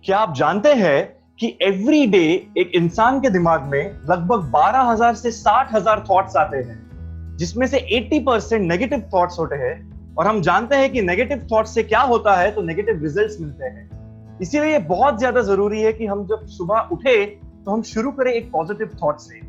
क्या आप जानते हैं कि एवरी डे एक इंसान के दिमाग में लगभग 12,000 से 60,000 थॉट्स आते हैं, जिसमें से 80% नेगेटिव थॉट्स होते हैं। और हम जानते हैं कि नेगेटिव थॉट्स से क्या होता है, तो नेगेटिव रिजल्ट्स मिलते हैं। इसीलिए ये बहुत ज्यादा जरूरी है कि हम जब सुबह उठे तो हम शुरू करें एक पॉजिटिव थॉट से।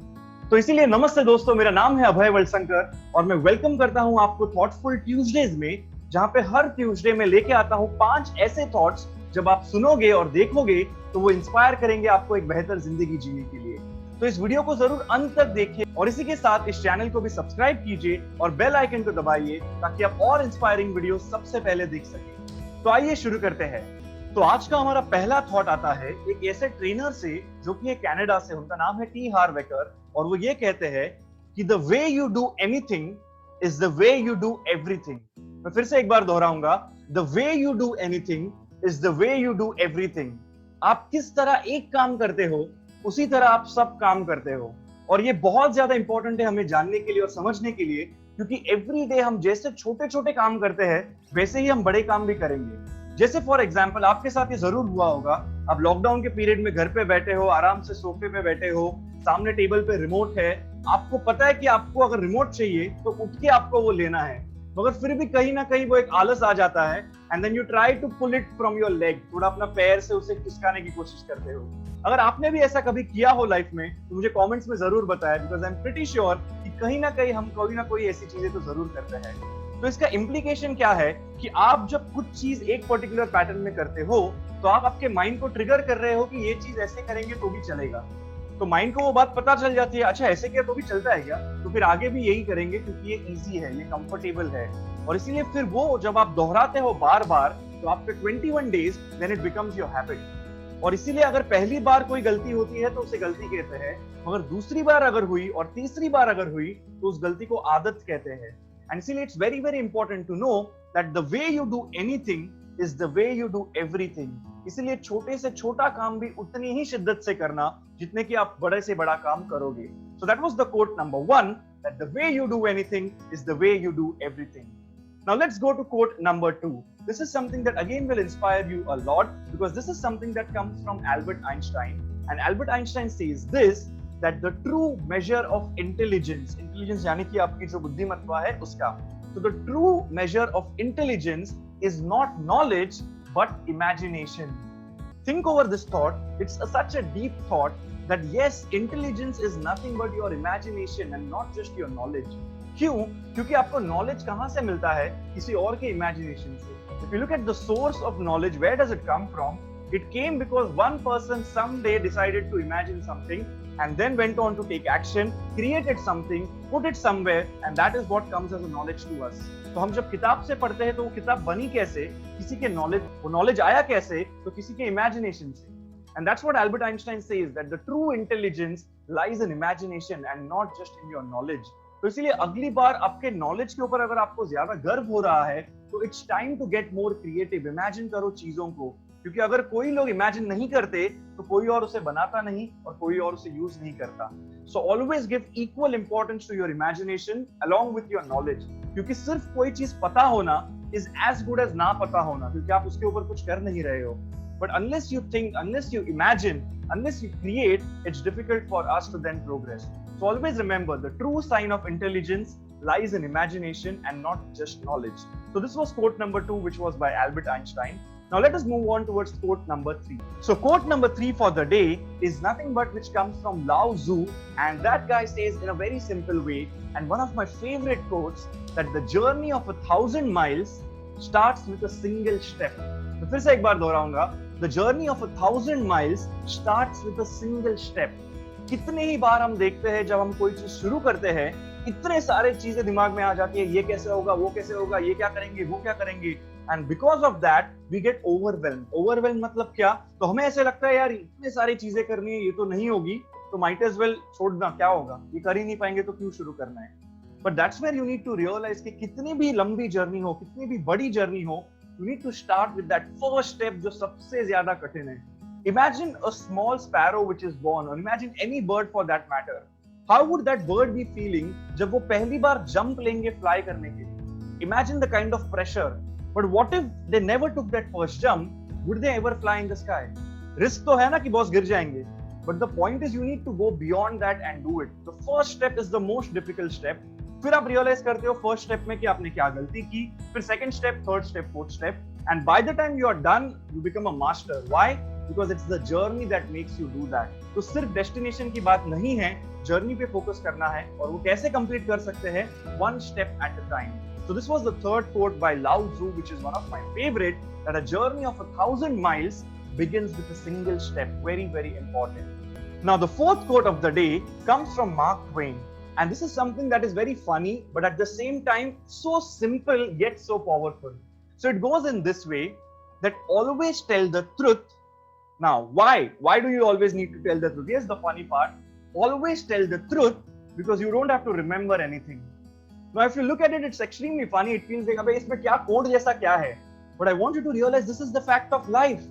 तो इसीलिए नमस्ते दोस्तों, मेरा नाम है अभय वलशंकर और मैं वेलकम करता हूं आपको थॉटफुल ट्यूसडेज में, जहां पे हर ट्यूसडे में लेके आता हूं 5 ऐसे थॉट्स जब आप सुनोगे और देखोगे तो वो इंस्पायर करेंगे आपको एक बेहतर जिंदगी जीने के लिए। तो इस वीडियो को जरूर अंत तक देखिए और इसी के साथ इस चैनल को भी सब्सक्राइब कीजिए और बेल आइकन को दबाइए ताकि आप और इंस्पायरिंग वीडियो सबसे पहले देख सकें। तो आइए शुरू करते हैं। तो आज का हमारा पहला थॉट आता है एक ऐसे ट्रेनर से जो कि कनाडा से, उनका नाम है टी हार्वेकर, और वो ये कहते हैं कि the way you do anything is the way you do everything. मैं फिर से एक बार दोहराऊंगा, the way you do anything is the way you do everything. आप किस तरह एक काम करते हो उसी तरह आप सब काम करते हो। और ये बहुत ज्यादा इंपॉर्टेंट है हमें जानने के लिए और समझने के लिए, क्योंकि एवरी डे हम जैसे छोटे छोटे काम करते हैं वैसे ही हम बड़े काम भी करेंगे। जैसे फॉर एग्जाम्पल आपके साथ ये जरूर हुआ होगा, आप लॉकडाउन के पीरियड में घर पे बैठे हो, आराम से सोफे पे बैठे हो, सामने टेबल पे रिमोट है, आपको पता है कि आपको अगर रिमोट चाहिए तो उठ के आपको वो लेना है, मगर फिर भी कहीं ना कहीं वो एक आलस आ जाता है and then you try to pull it from your leg, थोड़ा अपना पैर से उसे खिसकाने की कोशिश करते हो। अगर आपने भी ऐसा कभी किया हो लाइफ में तो मुझे कमेंट्स में जरूर बताएं, because I am pretty sure कि कहीं ना कहीं हम कोई ना कोई ऐसी चीजें तो जरूर करते हैं। तो इसका इम्प्लीकेशन क्या है कि आप जब कुछ चीज एक पर्टिकुलर पैटर्न में करते हो तो आप आपके माइंड को ट्रिगर कर रहे हो कि ये चीज ऐसे करेंगे तो भी चलेगा। तो माइंड को वो बात पता चल जाती है, अच्छा ऐसे किया तो भी चलता है क्या, तो फिर आगे भी यही करेंगे क्योंकि ये इजी है, ये कंफर्टेबल है। और इसीलिए फिर वो जब आप दोहराते हो बार बार तो after 21 days then it becomes your habit. और इसीलिए अगर पहली बार कोई गलती होती है तो उसे गलती कहते हैं, मगर दूसरी बार अगर हुई और तीसरी बार अगर हुई तो उस गलती को आदत कहते हैं। एंड इसीलिए it's very very important to know that the way you do anything is the way you do everything. इसीलिए छोटे से छोटा काम भी उतनी ही शिद्दत से करना जितने कि आप बड़े से बड़ा काम करोगे। So that was the quote number 1, that the way you do anything is the way you do everything. Now let's go to quote number 2. This is something that again will inspire you a lot because this is something that comes from Albert Einstein. And Albert Einstein says this, that the true measure of intelligence यानी कि आपकी जो बुद्धिमत्ता है उसका, so the true measure of intelligence is not knowledge but imagination. Think over this thought. It's such a deep thought that yes, intelligence is nothing but your imagination and not just your knowledge. क्यों? क्योंकि आपको knowledge कहाँ से मिलता है? किसी और के imagination से। If you look at the source of knowledge, where does it come from? It came because one person someday decided to imagine something and then went on to take action, created something, put it somewhere, and that is what comes as a knowledge to us. तो हम जब किताब से पढ़ते हैं तो वो किताब बनी कैसे? किसी के नॉलेज, वो नॉलेज आया कैसे? तो किसी के इमेजिनेशन से। And that's what Albert Einstein says, that the true intelligence lies in imagination and not just in your knowledge. तो इसीलिए अगली बार आपके नॉलेज के ऊपर अगर आपको ज्यादा गर्व हो रहा है तो it's time to get more creative. Imagine करो चीजों को, क्योंकि अगर कोई लोग इमेजिन नहीं करते तो कोई और उसे बनाता नहीं और कोई और उसे यूज नहीं करता। So always give equal importance to your imagination along with your knowledge, क्योंकि सिर्फ कोई चीज पता होना इज एज गुड एज ना पता होना, क्योंकि आप उसके ऊपर कुछ कर नहीं रहे हो। But unless you think, unless you imagine, unless you create, it's difficult for us to then progress. So always remember, the true sign of intelligence lies in imagination and not just knowledge. So this was quote number 2, which was by Albert Einstein. Now let us move on towards quote number 3. So quote number 3 for the day is nothing but which comes from Lao Tzu, and that guy says in a very simple way, and one of my favorite quotes, that the journey of 1,000 miles starts with a single step. तो फिर से एक बार दोहराऊंगा, The journey of 1,000 miles starts with a single step. कितने ही बार हम देखते हैं जब हम कोई चीज शुरू करते हैं, इतने सारे चीजें दिमाग में आ जाती है, ये कैसे होगा, वो कैसे होगा, ये क्या करेंगे, वो क्या करेंगे, and because of that we get overwhelmed. Overwhelmed मतलब क्या? तो हमें ऐसे लगता है यार इतने सारी चीजें करनी है, ये तो नहीं होगी, तो might as well छोड़ना, क्या होगा, ये कर ही नहीं पाएंगे तो क्यों शुरू करना है। But that's where you need to realize कि कितनी भी लंबी जर्नी हो, कितनी भी बड़ी जर्नी हो, you need to start with that first step जो सबसे ज्यादा कठिन है। Imagine a small sparrow which is born, or imagine any bird for that matter. How would that bird be feeling जब वो पहली बार jump लेंगे fly करने के लिए? Imagine the kind of pressure. But what if they never took that first jump? Would they ever fly in the sky? Risk तो है ना कि बॉस गिर जाएंगे, but the point is you need to go beyond that and do it. The first step is the most difficult step. फिर आप realise करते हो फर्स्ट स्टेप में कि आपने क्या गलती की, फिर second step, third step, fourth step, and by the time you are done you become a master. Why? Because it's the journey that makes you do that. तो सिर्फ डेस्टिनेशन की बात नहीं है, जर्नी पे फोकस करना है, और वो कैसे कंप्लीट कर सकते हैं, one step at a time. So this was the third quote by Lao Tzu, which is one of my favorite, that a journey of 1,000 miles begins with a single step. Very, very important. Now, the fourth quote of the day comes from Mark Twain. And this is something that is very funny, but at the same time, so simple yet so powerful. So it goes in this way, that always tell the truth. Now, why? Why do you always need to tell the truth? Here's the funny part. Always tell the truth because you don't have to remember anything. Now, if you look at it, it's extremely funny. It feels like, अबे इसमें क्या code जैसा क्या है? But I want you to realize this is the fact of life.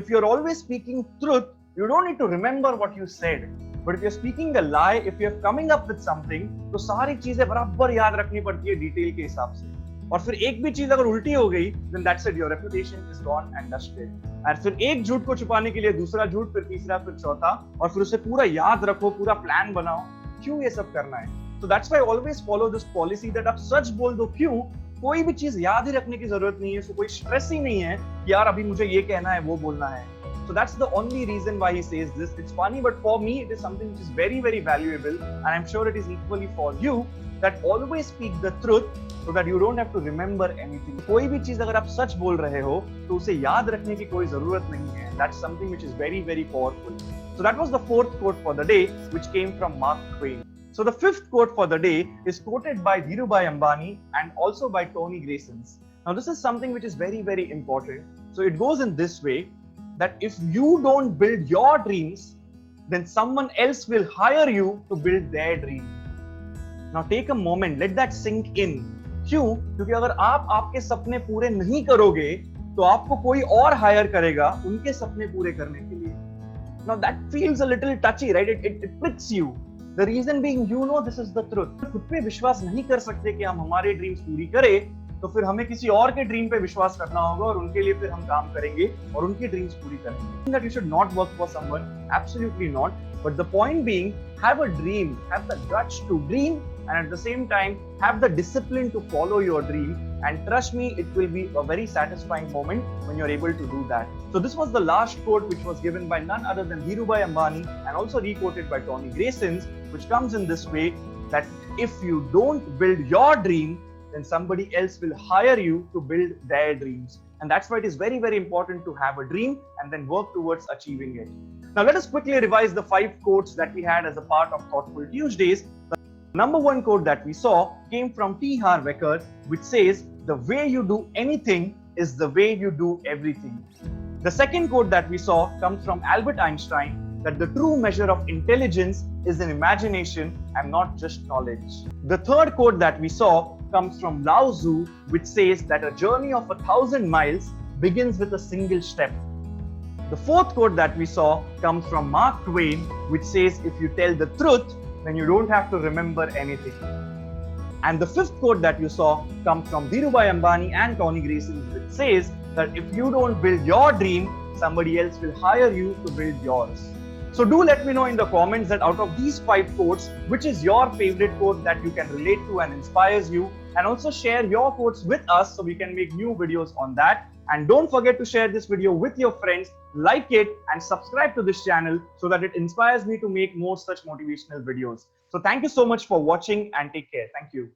If you're always speaking truth, you don't need to remember what you said. But if you're speaking a lie, if you're coming up with something, तो सारी चीजें बराबर याद रखनी पड़ती है detail के हिसाब से. और फिर एक भी चीज अगर उल्टी हो गई, then that's it, your reputation is gone and dusted. और फिर एक झूठ को छुपाने के लिए दूसरा झूठ, फिर तीसरा, फिर चौथा, और फिर उसे पूरा याद रखो, पूरा प्लान बनाओ. क्यों ये सब करना है? So that's why I always follow this policy that आप सच बोल दो. क्यों? कोई भी चीज याद ही रखने की जरूरत नहीं है, so कोई स्ट्रेस ही नहीं है कि यार अभी मुझे ये कहना है, वो बोलना है. So that's the only reason why he says this. It's funny, but for me it is something which is very, very valuable, and I'm sure it is equally for you, that always speak the truth so that you don't have to remember anything. कोई भी चीज अगर आप सच बोल रहे हो तो उसे याद रखने की कोई जरूरत नहीं है. That's something which is very, very powerful. So that was the fourth quote for the day, which came from Mark Twain. So the fifth quote for the day is quoted by Dhirubhai Ambani and also by Tony Grayson. Now this is something which is very, very important. So it goes in this way, that if you don't build your dreams, then someone else will hire you to build their dream. Now take a moment, let that sink in. क्यों? क्योंकि अगर आप आपके सपने पूरे नहीं करोगे तो आपको कोई और हायर करेगा उनके सपने पूरे करने के लिए. Now that feels a little touchy, right? It pricks you. The reason being, you know this is the truth. खुद पे विश्वास नहीं कर सकते कि हम हमारे ड्रीम्स पूरी करें, तो फिर हमें किसी और के ड्रीम पे विश्वास करना होगा और उनके लिए फिर हम काम करेंगे और उनकी ड्रीम्स पूरी करेंगे. That you should not work for someone, absolutely not. But the point being, have a dream, have the guts to dream, and at the same time, have the discipline to follow your dream. And trust me, it will be a very satisfying moment when you're able to do that. So this was the last quote, which was given by none other than Dhirubhai Ambani and also requoted by Tony Grayson, which comes in this way, that if you don't build your dream, then somebody else will hire you to build their dreams. And that's why it is very, very important to have a dream and then work towards achieving it. Now let us quickly revise the 5 quotes that we had as a part of Thoughtful Tuesdays. The number 1 quote that we saw came from T. Harv Eker, which says, "The way you do anything is the way you do everything." The second quote that we saw comes from Albert Einstein, that the true measure of intelligence is an imagination and not just knowledge. The third quote that we saw comes from Lao Tzu, which says that a journey of 1,000 miles begins with a single step. The fourth quote that we saw comes from Mark Twain, which says, if you tell the truth, then you don't have to remember anything. And the fifth quote that you saw comes from Dhirubhai Ambani and Tony Grayson, which says that if you don't build your dream, somebody else will hire you to build yours. So do let me know in the comments that out of these 5 quotes, which is your favorite quote that you can relate to and inspires you, and also share your quotes with us so we can make new videos on that. And don't forget to share this video with your friends, like it, and subscribe to this channel so that it inspires me to make more such motivational videos. So thank you so much for watching and take care. Thank you.